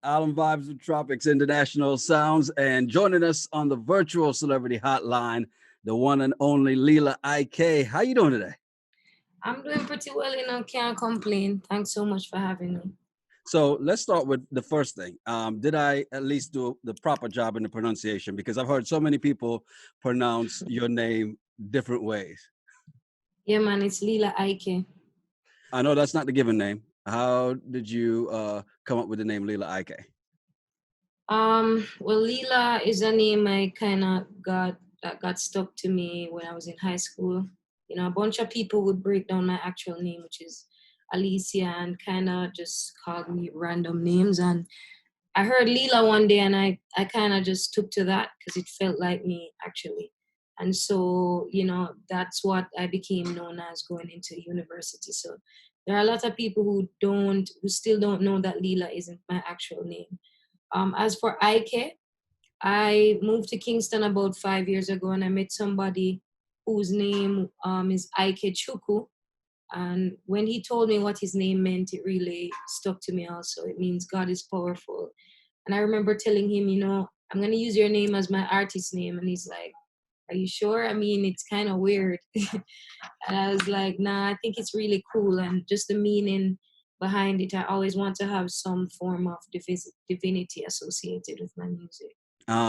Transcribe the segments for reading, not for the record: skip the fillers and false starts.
Island Vibez with Tropix International Sounds, and joining us on the virtual celebrity hotline, the one and only Lila Ike. How you doing today? I'm doing pretty well, can't complain. Thanks so much for having me. So let's start with the first thing. Did I at least do the proper job in the pronunciation? Because I've heard so many people pronounce your name different ways. Yeah, man, it's Lila Ike. I know that's not the given name. How did you come up with the name Lila Ike? Well, Lila is a name I kind of got stuck to me when I was in high school. A bunch of people would break down my actual name, which is Alicia, and kind of just called me random names. And I heard Lila one day, and I kind of just took to that because it felt like me actually. And so, that's what I became known as going into university. So there are a lot of people who still don't know that Lila isn't my actual name. As for Ike, I moved to Kingston about 5 years ago, and I met somebody whose name is Ike Chuku. And when he told me what his name meant, it really stuck to me also. It means God is powerful. And I remember telling him, I'm going to use your name as my artist name. And he's like, are you sure? I mean, it's kind of weird. And I was like, nah, I think it's really cool. And just the meaning behind it, I always want to have some form of divinity associated with my music.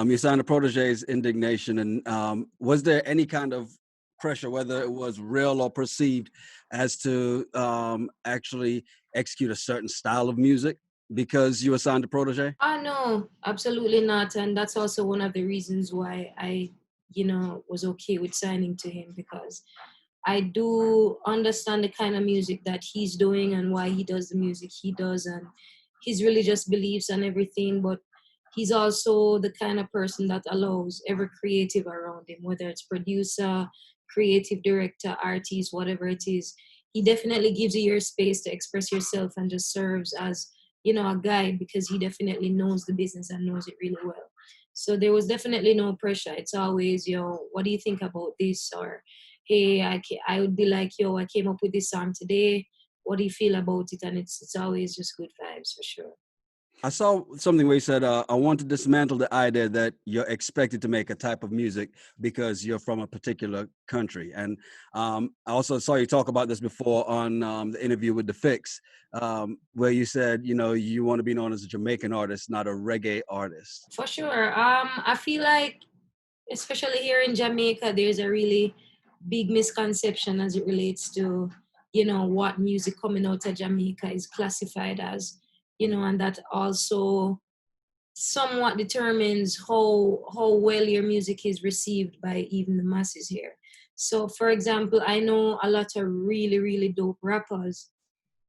You signed the protege's indignation, and was there any kind of pressure, whether it was real or perceived, as to actually execute a certain style of music because you were signed to protege? No, absolutely not. And that's also one of the reasons why I, was okay with signing to him, because I do understand the kind of music that he's doing and why he does the music he does and his religious beliefs and everything. But he's also the kind of person that allows every creative around him, whether it's producer, creative director, artist, whatever it is. He definitely gives you your space to express yourself and just serves as, a guide, because he definitely knows the business and knows it really well. So there was definitely no pressure. It's always, what do you think about this? Or hey, I would be like, yo, I came up with this song today. What do you feel about it? And it's always just good vibes for sure. I saw something where you said, I want to dismantle the idea that you're expected to make a type of music because you're from a particular country. And I also saw you talk about this before on the interview with The Fix, where you said, you want to be known as a Jamaican artist, not a reggae artist. For sure. I feel like, especially here in Jamaica, there's a really big misconception as it relates to, what music coming out of Jamaica is classified as, and that also somewhat determines how well your music is received by even the masses here. So, for example, I know a lot of really, really dope rappers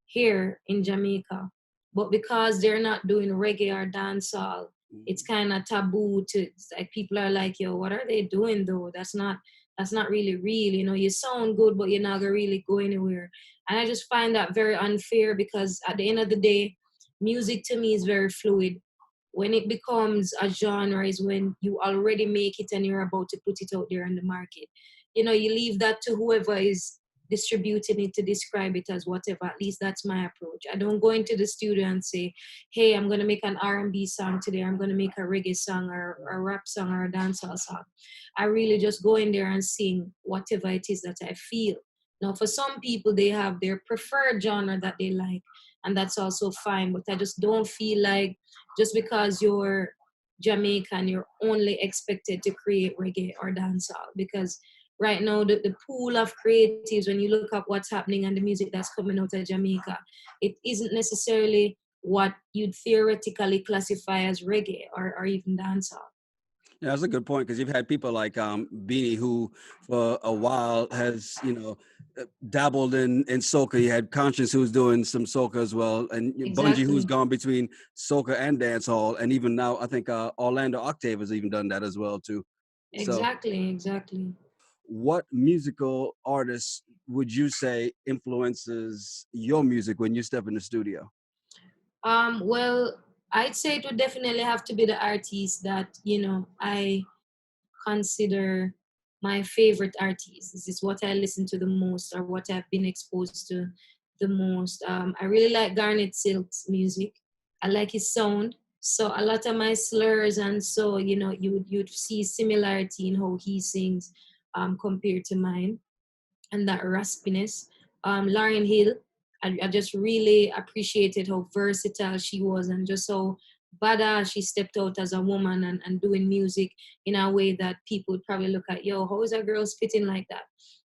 here in Jamaica. But because they're not doing reggae or dancehall, it's kind of taboo to, it's like, people are like, yo, what are they doing though? That's not really real. You sound good, but you're not gonna really go anywhere. And I just find that very unfair, because at the end of the day, music to me is very fluid. When it becomes a genre is when you already make it and you're about to put it out there in the market. You leave that to whoever is distributing it to describe it as whatever. At least that's my approach. I don't go into the studio and say, hey, I'm going to make an R&B song today, I'm going to make a reggae song or a rap song or a dancehall song. I really just go in there and sing whatever it is that I feel. Now, for some people, they have their preferred genre that they like, and that's also fine. But I just don't feel like just because you're Jamaican, you're only expected to create reggae or dancehall, because right now the pool of creatives, when you look up what's happening and the music that's coming out of Jamaica, it isn't necessarily what you'd theoretically classify as reggae or even dancehall. Yeah, that's a good point, because you've had people like Beanie, who for a while has, dabbled in soca. You had Conscience, who's doing some soca as well, and Bungie, who's Exactly. gone between soca and dancehall, and even now I think Orlando Octave has even done that as well too. So, Exactly. what musical artist would you say influences your music when you step in the studio? Well, I'd say it would definitely have to be the artist that, I consider my favorite artist. This is what I listen to the most, or what I've been exposed to the most. I really like Garnet Silk's music. I like his sound. So a lot of my slurs, and so you'd see similarity in how he sings compared to mine, and that raspiness. Lauryn Hill, I just really appreciated how versatile she was, and just how badass she stepped out as a woman, and doing music in a way that people would probably look at, yo, how is a girl spitting like that?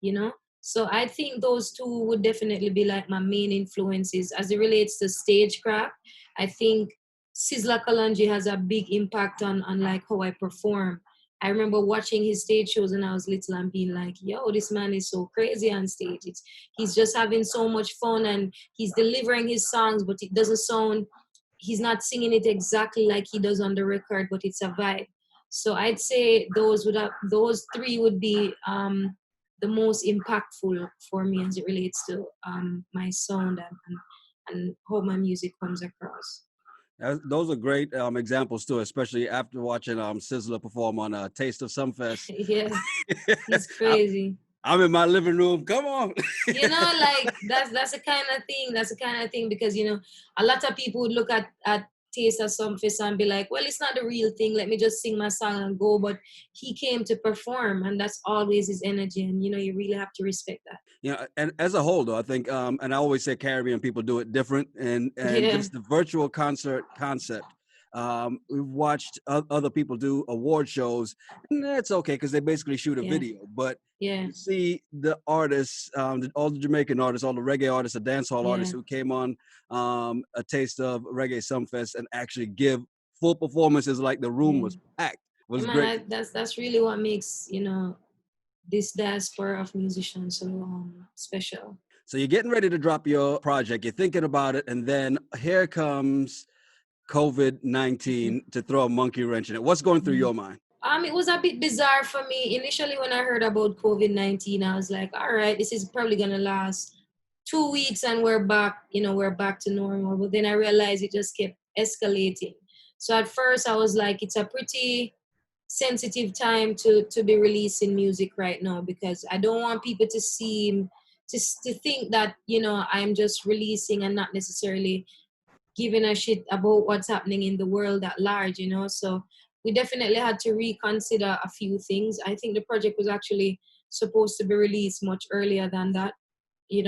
You know? So I think those two would definitely be like my main influences as it relates to stagecraft. I think Sizzla Kalonji has a big impact on like how I perform. I remember watching his stage shows when I was little and being like, yo, this man is so crazy on stage. He's just having so much fun, and he's delivering his songs, but it doesn't sound, he's not singing it exactly like he does on the record, but it's a vibe. So I'd say those three would be the most impactful for me as it relates to my sound, and how my music comes across. Those are great examples too, especially after watching Sizzler perform on Taste of Sumfest. Yeah, he's I, crazy. I'm in my living room. Come on. Like that's the kind of thing. That's the kind of thing, because a lot of people would look at Taste of Sumfest and be like, well, it's not the real thing. Let me just sing my song and go. But he came to perform, and that's always his energy. And you really have to respect that. And as a whole, though, I think, and I always say Caribbean people do it different, and Yeah, just the virtual concert concept. We've watched other people do award shows, and that's okay because they basically shoot a yeah, video. But yeah, you see the artists, all the Jamaican artists, all the reggae artists, the dancehall yeah, artists who came on a Taste of Reggae Sumfest and actually give full performances like the room yeah. was packed. Yeah, Was man, great. that's really what makes this diaspora of musicians so special. So you're getting ready to drop your project, you're thinking about it, and then here comes COVID-19 to throw a monkey wrench in it. What's going through your mind? It was a bit bizarre for me initially when I heard about COVID-19. I was like, all right, this is probably gonna last 2 weeks, and we're back. We're back to normal. But then I realized it just kept escalating. So at first I was like, it's a pretty sensitive time to be releasing music right now, because I don't want people to seem to think that I'm just releasing and not necessarily giving a shit about what's happening in the world at large. So we definitely had to reconsider a few things. I think the project was actually supposed to be released much earlier than that,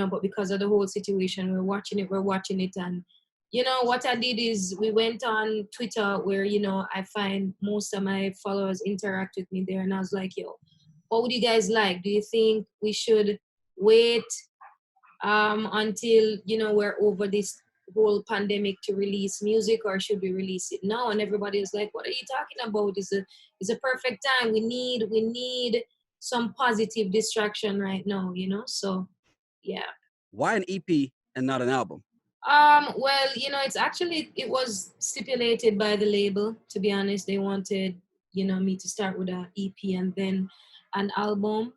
but because of the whole situation, we're watching it. And what I did is we went on Twitter, where I find most of my followers interact with me there, and I was like, yo, what would you guys like? Do you think we should wait until we're over this whole pandemic to release music, or should we release it now? And everybody was like, what are you talking about? It's a perfect time. We need some positive distraction right now. So yeah. Why an EP and not an album? Well, it was stipulated by the label. To be honest, they wanted me to start with a EP and then an album.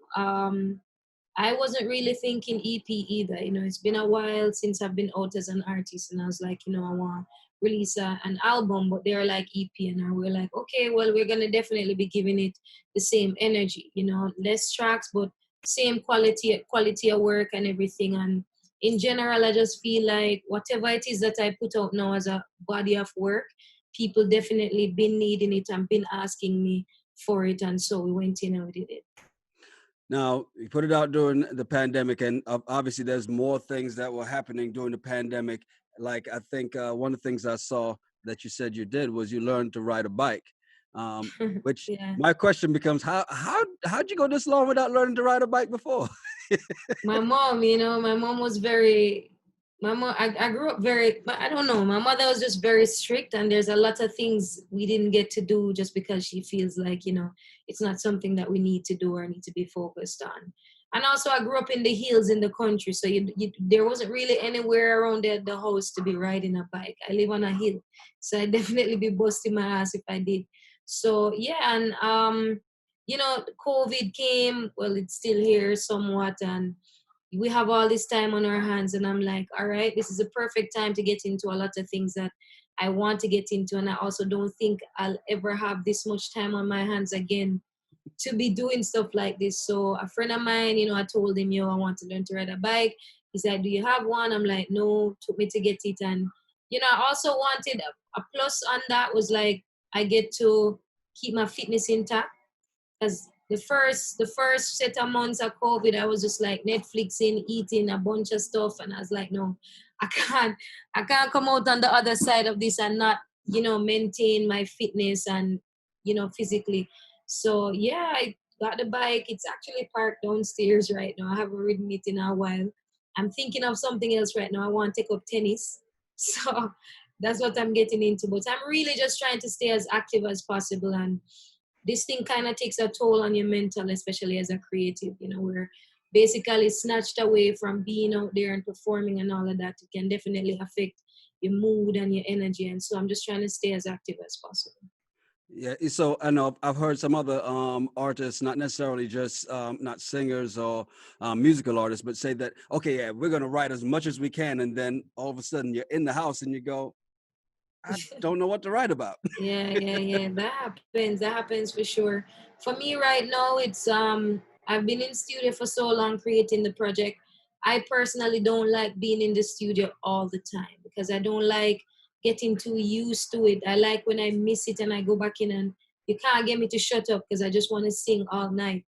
I wasn't really thinking EP either. It's been a while since I've been out as an artist, and I was like, I want to release an album, but they're like EP, and we're like, okay, well, we're gonna definitely be giving it the same energy. Less tracks, but same quality of work and everything. And in general, I just feel like whatever it is that I put out now as a body of work, people definitely been needing it and been asking me for it, and so we went in and we did it. Now, you put it out during the pandemic, and obviously there's more things that were happening during the pandemic. Like, I think one of the things I saw that you said you did was you learned to ride a bike. Which Yeah. my question becomes, how'd you go this long without learning to ride a bike before? My mom was very, my mom, I grew up very, I don't know, my mother was just very strict, and there's a lot of things we didn't get to do just because she feels like, it's not something that we need to do or need to be focused on. And also I grew up in the hills in the country, so there wasn't really anywhere around the house to be riding a bike. I live on a hill, so I'd definitely be busting my ass if I did. So yeah, and COVID came, well, it's still here somewhat, and we have all this time on our hands, and I'm like, all right, this is a perfect time to get into a lot of things that I want to get into, and I also don't think I'll ever have this much time on my hands again to be doing stuff like this. So a friend of mine, I told him, yo, I want to learn to ride a bike. He said, do you have one? I'm like, no. Took me to get it, and I also wanted a plus on that was like I get to keep my fitness intact because the first set of months of COVID, I was just like Netflixing, eating a bunch of stuff, and I was like, no, I can't, I can't come out on the other side of this and not, maintain my fitness and, physically. So yeah, I got the bike. It's actually parked downstairs right now. I haven't ridden it in a while. I'm thinking of something else right now. I want to take up tennis, so that's what I'm getting into. But I'm really just trying to stay as active as possible and this thing kind of takes a toll on your mental, especially as a creative, where basically snatched away from being out there and performing and all of that. It can definitely affect your mood and your energy. And so I'm just trying to stay as active as possible. Yeah, so I know I've heard some other artists, not necessarily just not singers or musical artists, but say that okay, yeah, we're gonna write as much as we can, and then all of a sudden you're in the house and you go, I don't know what to write about. Yeah. That happens. That happens for sure. For me right now, it's I've been in studio for so long creating the project. I personally don't like being in the studio all the time because I don't like getting too used to it. I like when I miss it and I go back in and you can't get me to shut up because I just want to sing all night,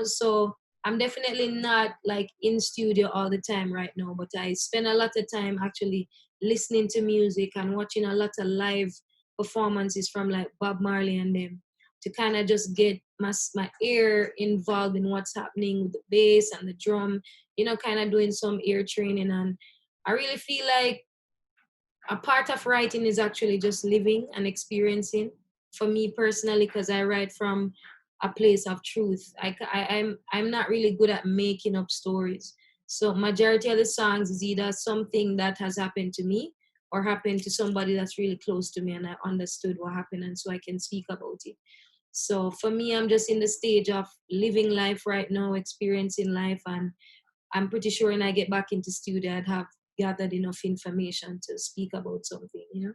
So I'm definitely not like in studio all the time right now, but I spend a lot of time actually listening to music and watching a lot of live performances from like Bob Marley and them to kind of just get my ear involved in what's happening with the bass and the drum, kind of doing some ear training. And I really feel like a part of writing is actually just living and experiencing for me personally because I write from a place of truth. I'm not really good at making up stories. So majority of the songs is either something that has happened to me or happened to somebody that's really close to me and I understood what happened and so I can speak about it. So for me, I'm just in the stage of living life right now, experiencing life, and I'm pretty sure when I get back into studio, I'd have gathered enough information to speak about something.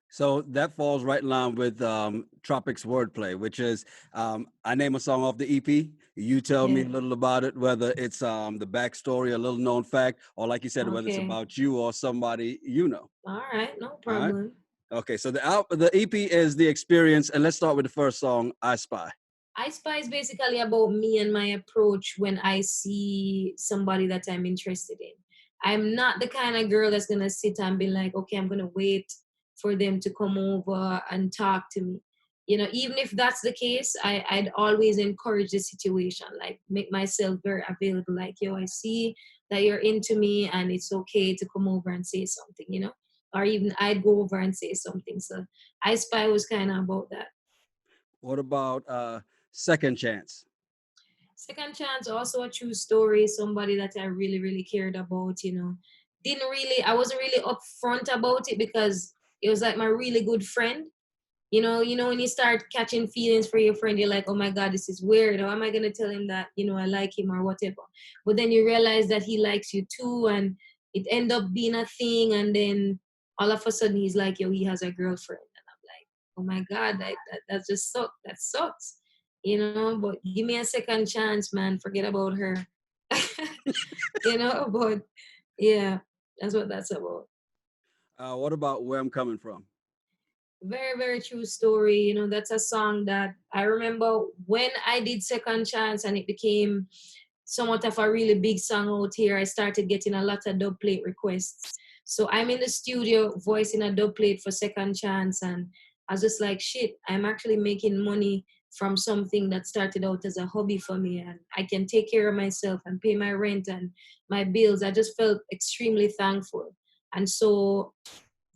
So that falls right in line with Tropix wordplay, which is I name a song off the EP. You tell me Yeah. a little about it, whether it's the backstory, a little known fact, or like you said, whether it's Okay. about you or somebody you know. All right. No All right. problem. Okay. So the EP is the experience, and let's start with the first song, "I Spy." I Spy is basically about me and my approach when I see somebody that I'm interested in. I'm not the kind of girl that's gonna sit and be like, okay, I'm gonna wait for them to come over and talk to me. Even if that's the case, I'd always encourage the situation, like make myself very available. Like, yo, I see that you're into me and it's okay to come over and say something. Or even I'd go over and say something. So I Spy was kind of about that. What about Second Chance? Second Chance, also a true story, somebody that I really, really cared about. I wasn't really upfront about it because it was like my really good friend. When you start catching feelings for your friend, you're like, oh my God, this is weird. How am I gonna tell him that, I like him or whatever? But then you realize that he likes you too, and it end up being a thing, and then all of a sudden he's like, yo, he has a girlfriend. And I'm like, oh my God, like that just sucks. That sucks. But give me a second chance, man. Forget about her. But yeah, that's what that's about. What about Where I'm Coming From? Very, very true story. That's a song that I remember when I did Second Chance and it became somewhat of a really big song out here. I started getting a lot of dub plate requests. So I'm in the studio voicing a dub plate for Second Chance, and I was just like, shit, I'm actually making money from something that started out as a hobby for me, and I can take care of myself and pay my rent and my bills. I just felt extremely thankful. And so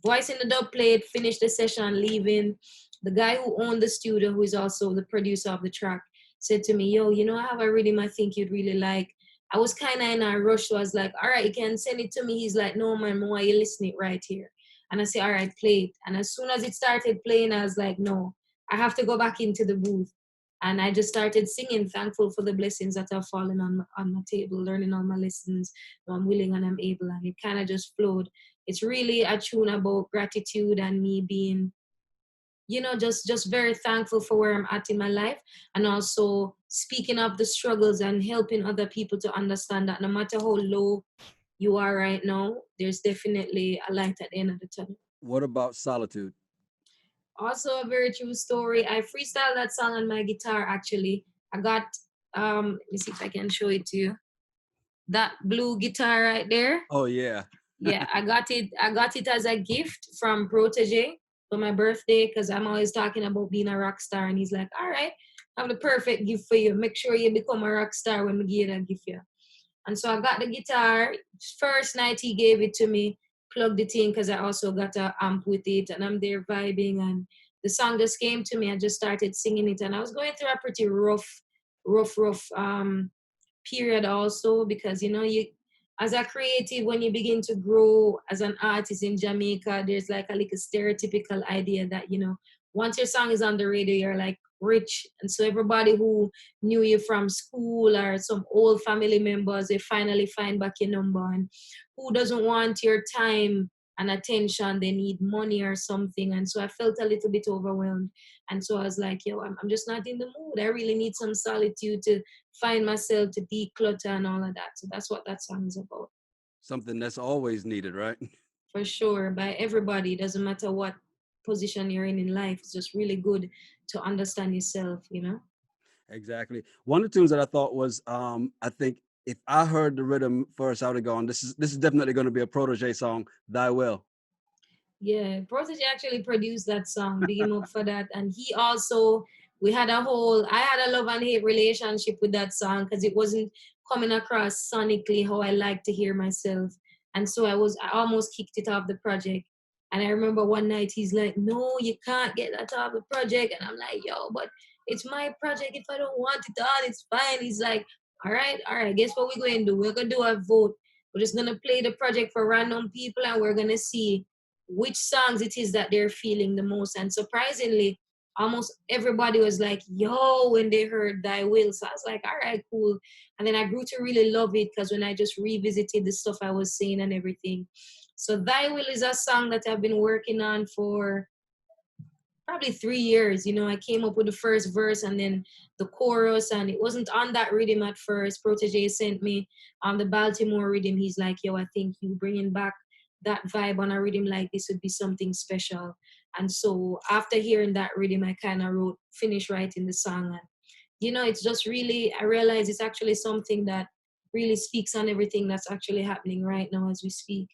voicing the dub plate, finished the session, leaving. The guy who owned the studio, who is also the producer of the track, said to me, yo, I have a rhythm I think you'd really like. I was kind of in a rush, so I was like, all right, you can send it to me. He's like, no, man, why you listening right here? And I said, all right, play it. And as soon as it started playing, I was like, no, I have to go back into the booth. And I just started singing, thankful for the blessings that have fallen on my table, learning all my lessons. I'm willing and I'm able. And it kind of just flowed. It's really a tune about gratitude and me being, just very thankful for where I'm at in my life, and also speaking of the struggles and helping other people to understand that no matter how low you are right now, there's definitely a light at the end of the tunnel. What about Solitude? Also a very true story. I freestyled that song on my guitar actually. I got let me see if I can show it to you. That blue guitar right there. Oh yeah. Yeah, I got it as a gift from Protege for my birthday because I'm always talking about being a rock star, and he's like, all right, I have the perfect gift for you. Make sure you become a rock star when we give that gift you. And so I got the guitar. First night he gave it to me, plugged it in because I also got a amp with it, and I'm there vibing. And the song just came to me. I just started singing it, and I was going through a pretty rough period also because you as a creative when you begin to grow as an artist in Jamaica, there's like a little stereotypical idea that once your song is on the radio, you're like rich, and so everybody who knew you from school or some old family members, they finally find back your number. And who doesn't want your time and attention? They need money or something. And so I felt a little bit overwhelmed, and so I was like, yo, I'm just not in the mood. I really need some solitude to find myself, to declutter and all of that. So that's what that song is about. Something that's always needed, right? For sure, by everybody. It doesn't matter what position you're in life. It's just really good to understand yourself. Exactly. One of the tunes that I thought was, I think if I heard the rhythm first, I would have gone, this is definitely going to be a protege song, Thy Will. Yeah, Protege actually produced that song. Big him up for that. And he also, I had a love and hate relationship with that song because it wasn't coming across sonically how I like to hear myself. And so I almost kicked it off the project. And I remember one night he's like, no, you can't get that off the project. And I'm like, yo, but it's my project. If I don't want it on, it's fine. He's like, all right, guess what we're going to do? We're going to do a vote. We're just going to play the project for random people and we're going to see which songs it is that they're feeling the most. And surprisingly, almost everybody was like, yo, when they heard Thy Will. So I was like, all right, cool. And then I grew to really love it because when I just revisited the stuff I was saying and everything. So Thy Will is a song that I've been working on for probably 3 years. I came up with the first verse and then the chorus, and it wasn't on that rhythm at first. Protege sent me on the Baltimore rhythm. He's like, yo, I think you bringing back that vibe on a rhythm like this would be something special. And so after hearing that rhythm, I kind of finished writing the song. And, it's just really, I realized it's actually something that really speaks on everything that's actually happening right now as we speak.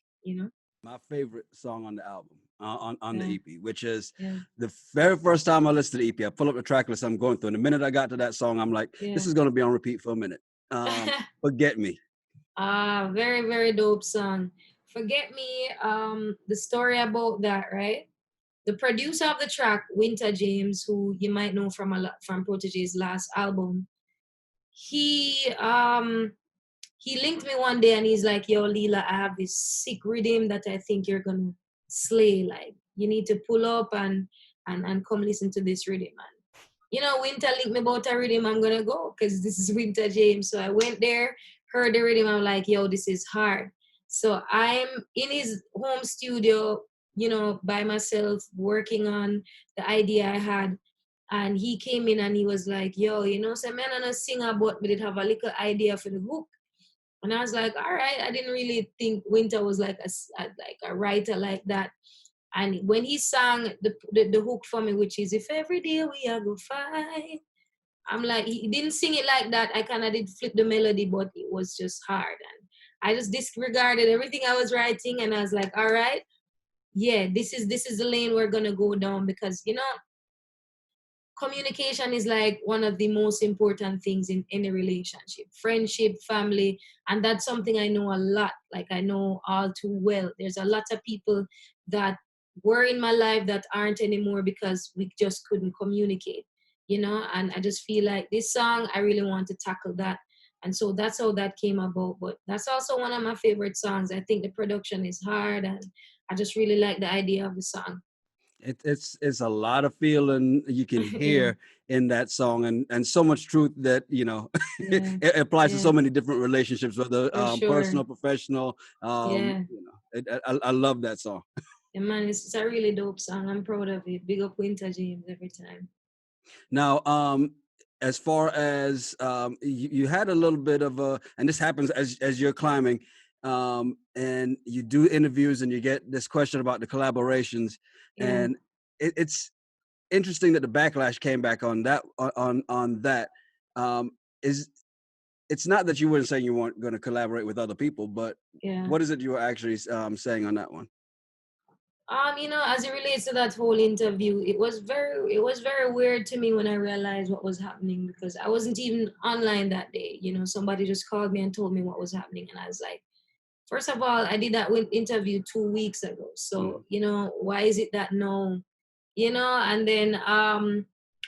My favorite song on the album, on the Yeah, EP, which is yeah, the very first time I listened to the EP, I pull up the track list I'm going through. And the minute I got to that song, I'm like, yeah. this is going to be on repeat for a minute. Forget Me. Very, very dope song. Forget Me, the story about that, right? The producer of the track, Winter James, who you might know from Protege's last album, he he linked me one day and he's like, yo, Lila, I have this sick rhythm that I think you're gonna slay. Like, you need to pull up and come listen to this rhythm. Winter linked me about a rhythm, I'm gonna go because this is Winter James. So I went there, heard the rhythm, I'm like, yo, this is hard. So I'm in his home studio, by myself, working on the idea I had. And he came in and he was like, yo, so man, I'm a singer, but we did have a little idea for the hook. And I was like, all right, I didn't really think Winter was like a writer like that. And when he sang the hook for me, which is if every day we are go fight, I'm like, he didn't sing it like that. I kind of did flip the melody, but it was just hard. And I just disregarded everything I was writing, and I was like, all right, yeah, this is the lane we're gonna go down because communication is like one of the most important things in any relationship, friendship, family. And that's something I know a lot, like I know all too well. There's a lot of people that were in my life that aren't anymore because we just couldn't communicate. And I just feel like this song, I really want to tackle that. And so that's how that came about. But that's also one of my favorite songs. I think the production is hard, and I just really like the idea of the song. It's a lot of feeling you can Yeah, hear in that song, and so much truth that yeah, it applies to yeah, so many different relationships, whether for sure. personal, professional. Yeah. I love that song. Yeah, man, it's a really dope song. I'm proud of it. Big up Winter James every time. Now, as far as you had a little bit of a, and this happens as you're climbing. and you do interviews and you get this question about the collaborations, Yeah. and it's interesting that the backlash came back on that on that. Is it's not that you weren't saying you weren't going to collaborate with other people, but Yeah. what is it you were actually saying on that one? As it relates to that whole interview, it was very weird to me when I realized what was happening, because I wasn't even online that day. Somebody just called me and told me what was happening, and I was like, first of all, I did that interview 2 weeks ago. So, why is it that no, and then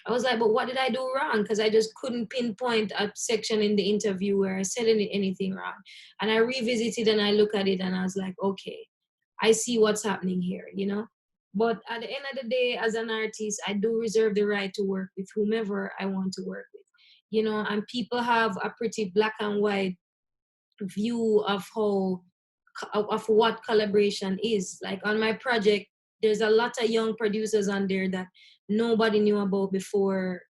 I was like, but what did I do wrong? Because I just couldn't pinpoint a section in the interview where I said anything wrong. And I revisited and I look at it and I was like, okay, I see what's happening here. But at the end of the day, as an artist, I do reserve the right to work with whomever I want to work with. And people have a pretty black and white view of what collaboration is. Like on my project, there's a lot of young producers on there that nobody knew about before.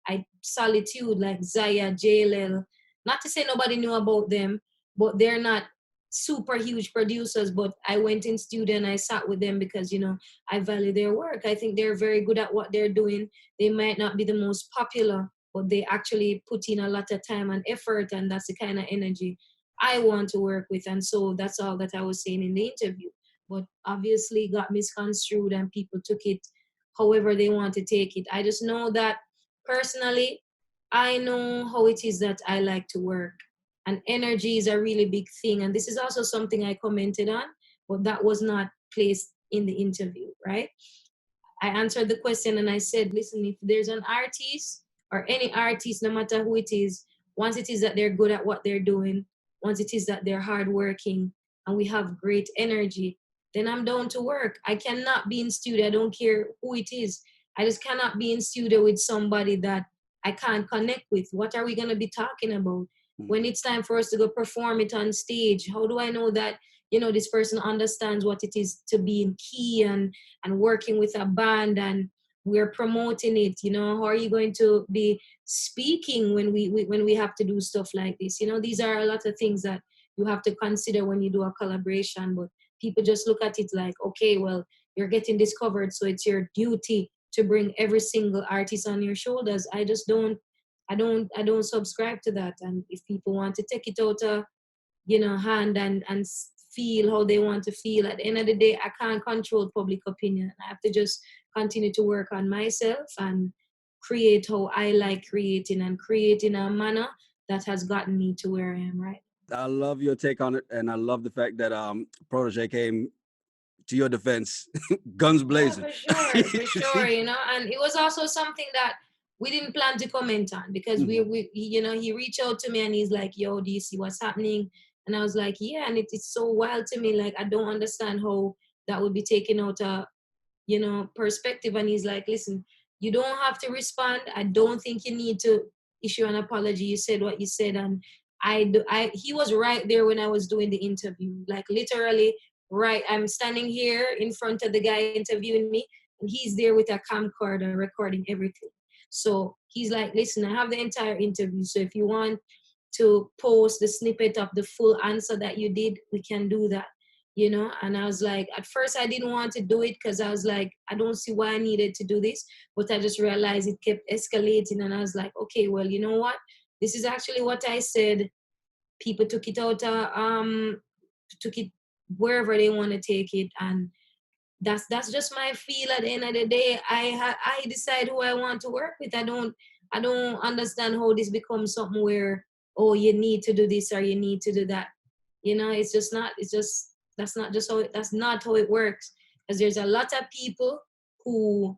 I Solitude, like Zaya, JLL. Not to say nobody knew about them, but they're not super huge producers. But I went in studio and I sat with them because I value their work. I think they're very good at what they're doing. They might not be the most popular, but they actually put in a lot of time and effort, and that's the kind of energy I want to work with. And so that's all that I was saying in the interview. But obviously got misconstrued and people took it however they want to take it. I just know that personally, I know how it is that I like to work. And energy is a really big thing. And this is also something I commented on, but that was not placed in the interview, right? I answered the question and I said, listen, if there's an artist or any artist, no matter who it is, once it is that they're good at what they're doing, once it is that they're hardworking and we have great energy, then I'm down to work. I cannot be in studio. I don't care who it is. I just cannot be in studio with somebody that I can't connect with. What are we going to be talking about? When it's time for us to go perform it on stage, how do I know that, this person understands what it is to be in key and working with a band and we're promoting it? How are you going to be speaking when we have to do stuff like this? These are a lot of things that you have to consider when you do a collaboration. But people just look at it like, okay, well, you're getting discovered, so it's your duty to bring every single artist on your shoulders. I don't subscribe to that. And if people want to take it out of hand and feel how they want to feel, at the end of the day, I can't control public opinion. I have to just continue to work on myself and create how I like creating, and create in a manner that has gotten me to where I am right. I love your take on it, and I love the fact that Protege came to your defense, guns Yeah, blazing. for sure, for sure. And it was also something that we didn't plan to comment on, because he reached out to me and he's like, yo, do you see what's happening? And I was like, yeah. And it's so wild to me. Like, I don't understand how that would be taken out of, perspective. And he's like, listen, you don't have to respond. I don't think you need to issue an apology. You said what you said. And he was right there when I was doing the interview, like literally right. I'm standing here in front of the guy interviewing me, and he's there with a camcorder recording everything. So he's like, listen, I have the entire interview. So if you want to post the snippet of the full answer that you did, we can do that. And I was like, at first I didn't want to do it because I was like, I don't see why I needed to do this. But I just realized it kept escalating, and I was like, okay, well, you know what? This is actually what I said. People took it out, took it wherever they want to take it, and that's just my feel. At the end of the day, I decide who I want to work with. I don't understand how this becomes something where, oh, you need to do this or you need to do that. It's just not. It's just that's not how it works. Because there's a lot of people who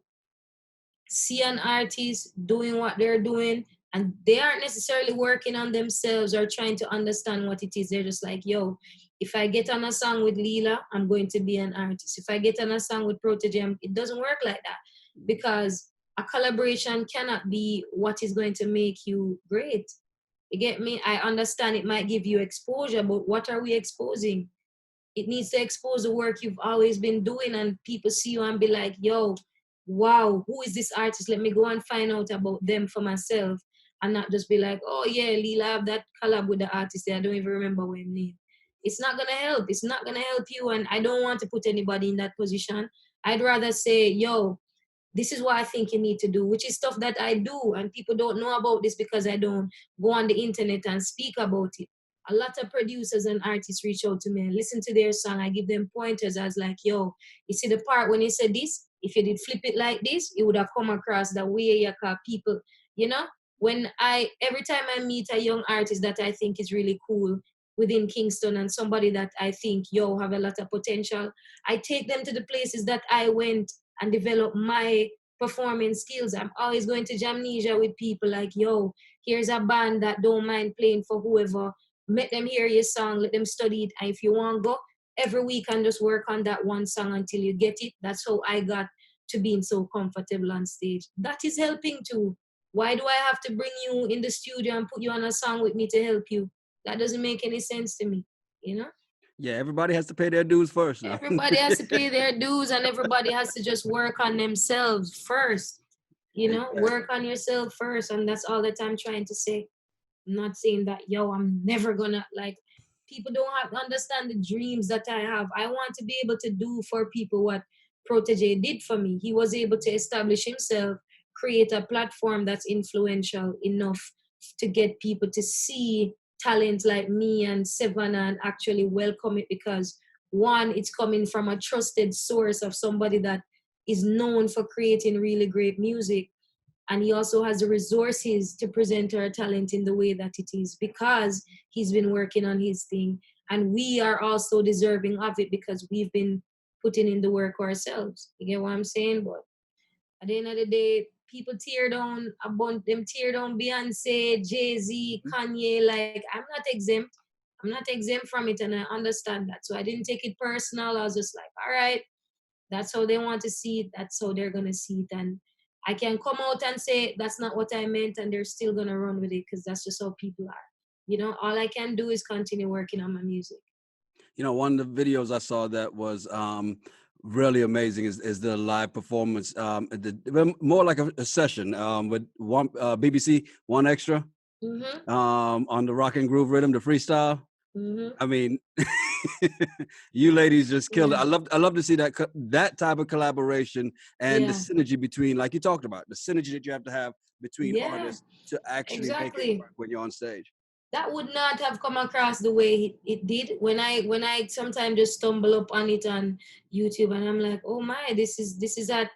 see an artist doing what they're doing, and they aren't necessarily working on themselves or trying to understand what it is. They're just like, yo, if I get on a song with Lila, I'm going to be an artist. If I get on a song with Protege, it doesn't work like that, because a collaboration cannot be what is going to make you great. You get me? I understand it might give you exposure, but what are we exposing? It needs to expose the work you've always been doing, and people see you and be like, yo, wow, who is this artist? Let me go and find out about them for myself, and not just be like, oh yeah, Lila have that collab with the artist there. I don't even remember what his name. it's not gonna help. It's not gonna help you. And I don't want to put anybody in that position. I'd rather say, yo, this is what I think you need to do, which is stuff that I do. And people don't know about this because I don't go on the internet and speak about it. A lot of producers and artists reach out to me and listen to their song. I give them pointers. I was like, yo, you see the part when you said this? If you did flip it like this, it would have come across the way you call people, you know? Every time I meet a young artist that I think is really cool within Kingston and somebody that I think, yo, have a lot of potential, I take them to the places that I went and develop my performing skills. I'm always going to Jamnesia with people like, yo, here's a band that don't mind playing for whoever. Let them hear your song, let them study it. And if you want to go every week and just work on that one song until you get it, that's how I got to being so comfortable on stage. That is helping too. Why do I have to bring you in the studio and put you on a song with me to help you? That doesn't make any sense to me, you know? Yeah, everybody has to pay their dues first. No? Everybody has to pay their dues and everybody has to just work on themselves first. You know, Exactly. work on yourself first. And that's all that I'm trying to say. I'm not saying that, yo, I'm never gonna, like, people don't have to understand the dreams that I have. I want to be able to do for people what Protege did for me. He was able to establish himself, create a platform that's influential enough to get people to see talent like me and Savannah and actually welcome it, because one, it's coming from a trusted source of somebody that is known for creating really great music, and he also has the resources to present our talent in the way that it is because he's been working on his thing, and we are also deserving of it because we've been putting in the work ourselves. You get what I'm saying? But at the end of the day, people tear down a bunch, them tear down Beyonce, Jay-Z, Kanye. Like, I'm not exempt. I'm not exempt from it, and I understand that. So I didn't take it personal. I was just like, all right, that's how they want to see it. That's how they're gonna see it. And I can come out and say that's not what I meant, and they're still gonna run with it because that's just how people are. You know, all I can do is continue working on my music. You know, one of the videos I saw that was really amazing is the live performance. More like a session with one BBC One Extra Mm-hmm. on the rock and groove rhythm, the freestyle. Mm-hmm. I mean, you ladies just killed it. Yeah. I love to see that type of collaboration and the Yeah. synergy between, like you talked about, the synergy that you have to have between Yeah. artists to actually make it Exactly. work when you're on stage. That would not have come across the way it did when I sometimes just stumble up on it on YouTube and I'm like, oh my, this is at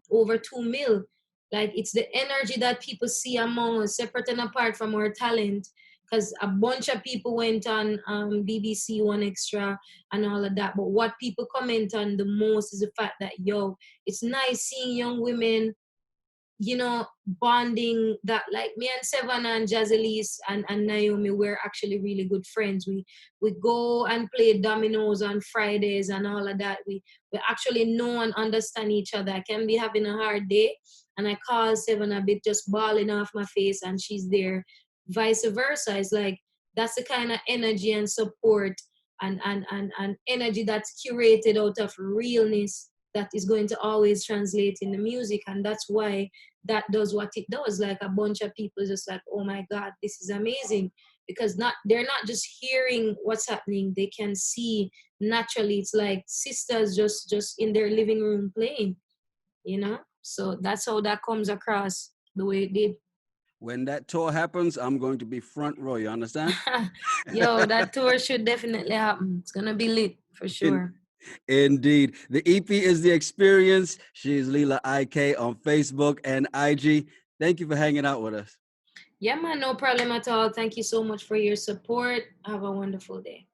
over 2 mil. Like, it's the energy that people see among us, separate and apart from our talent. Because a bunch of people went on BBC One Extra and all of that. But what people comment on the most is the fact that, yo, it's nice seeing young women, you know, bonding, that like me and Savannah and Jazzelise and Naomi, we're actually really good friends. We go and play dominoes on Fridays and all of that. We actually know and understand each other. I can be having a hard day and I call Savannah a bit just bawling off my face and she's there. Vice versa. It's like that's the kind of energy and support and energy that's curated out of realness that is going to always translate in the music. And that's why that does what it does. Like, a bunch of people just like, oh my God, this is amazing. Because they're not just hearing what's happening, they can see naturally. It's like sisters just in their living room playing, you know? So that's how that comes across the way it did. When that tour happens, I'm going to be front row. You understand? Yo, that tour should definitely happen. It's gonna be lit for In, sure. indeed. The EP is The Experience. She's Lila Ike on Facebook and IG. Thank you for hanging out with us. Yeah, man, no problem at all. Thank you so much for your support. Have a wonderful day.